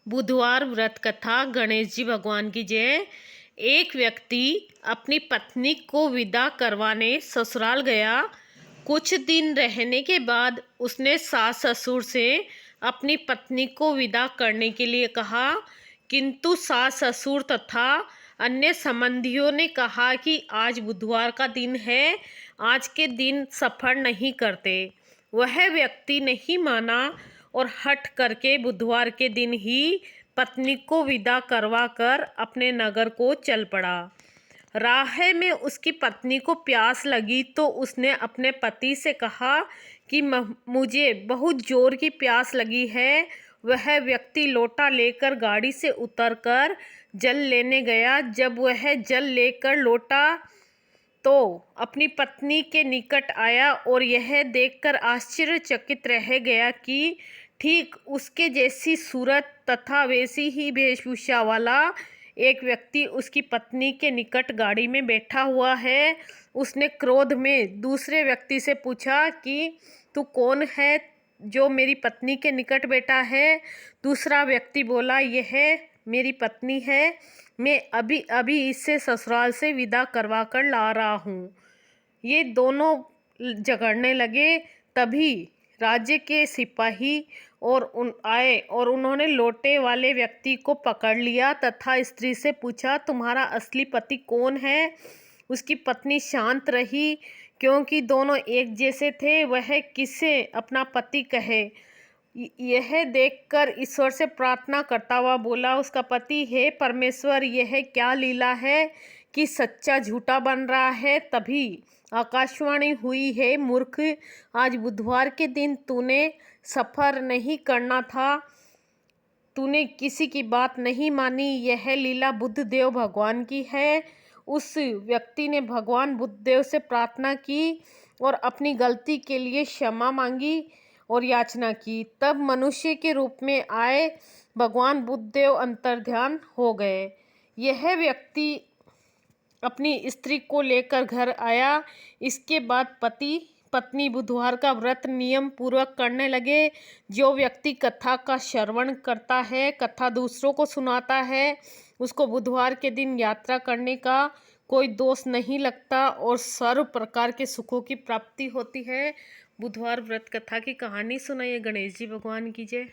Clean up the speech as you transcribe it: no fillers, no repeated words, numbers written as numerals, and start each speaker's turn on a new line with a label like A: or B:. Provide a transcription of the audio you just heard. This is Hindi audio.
A: बुधवार व्रत कथा। गणेश जी भगवान की जय। एक व्यक्ति अपनी पत्नी को विदा करवाने ससुराल गया। कुछ दिन रहने के बाद उसने सास ससुर से अपनी पत्नी को विदा करने के लिए कहा, किंतु सास ससुर तथा अन्य संबंधियों ने कहा कि आज बुधवार का दिन है, आज के दिन सफर नहीं करते। वह व्यक्ति नहीं माना और हठ करके बुधवार के दिन ही पत्नी को विदा करवा कर अपने नगर को चल पड़ा। राह में उसकी पत्नी को प्यास लगी तो उसने अपने पति से कहा कि मुझे बहुत जोर की प्यास लगी है। वह व्यक्ति लोटा लेकर गाड़ी से उतरकर जल लेने गया। जब वह जल लेकर लोटा तो अपनी पत्नी के निकट आया और यह देखकर आश्चर्यचकित रह गया कि ठीक उसके जैसी सूरत तथा वैसी ही वेशभूषा वाला एक व्यक्ति उसकी पत्नी के निकट गाड़ी में बैठा हुआ है। उसने क्रोध में दूसरे व्यक्ति से पूछा कि तू कौन है जो मेरी पत्नी के निकट बैठा है। दूसरा व्यक्ति बोला, यह मेरी पत्नी है, मैं अभी अभी इसे ससुराल से विदा करवा कर ला रहा हूँ। ये दोनों झगड़ने लगे। तभी राज्य के सिपाही आए और उन्होंने लोटे वाले व्यक्ति को पकड़ लिया तथा स्त्री से पूछा, तुम्हारा असली पति कौन है। उसकी पत्नी शांत रही क्योंकि दोनों एक जैसे थे। वह किसे अपना पति कहे। यह देखकर ईश्वर से प्रार्थना करता हुआ बोला उसका पति, हे परमेश्वर, यह क्या लीला है कि सच्चा झूठा बन रहा है। तभी आकाशवाणी हुई, हे मूर्ख, आज बुधवार के दिन तूने सफर नहीं करना था, तूने किसी की बात नहीं मानी। यह लीला बुद्धदेव भगवान की है। उस व्यक्ति ने भगवान बुद्धदेव से प्रार्थना की और अपनी गलती के लिए क्षमा मांगी और याचना की। तब मनुष्य के रूप में आए भगवान बुद्धदेव अंतर्ध्यान हो गए। यह व्यक्ति अपनी स्त्री को लेकर घर आया। इसके बाद पति पत्नी बुधवार का व्रत नियम पूर्वक करने लगे। जो व्यक्ति कथा का श्रवण करता है, कथा दूसरों को सुनाता है, उसको बुधवार के दिन यात्रा करने का कोई दोष नहीं लगता और सर्व प्रकार के सुखों की प्राप्ति होती है। बुधवार व्रत कथा की कहानी सुनाइए। गणेश जी भगवान की जय।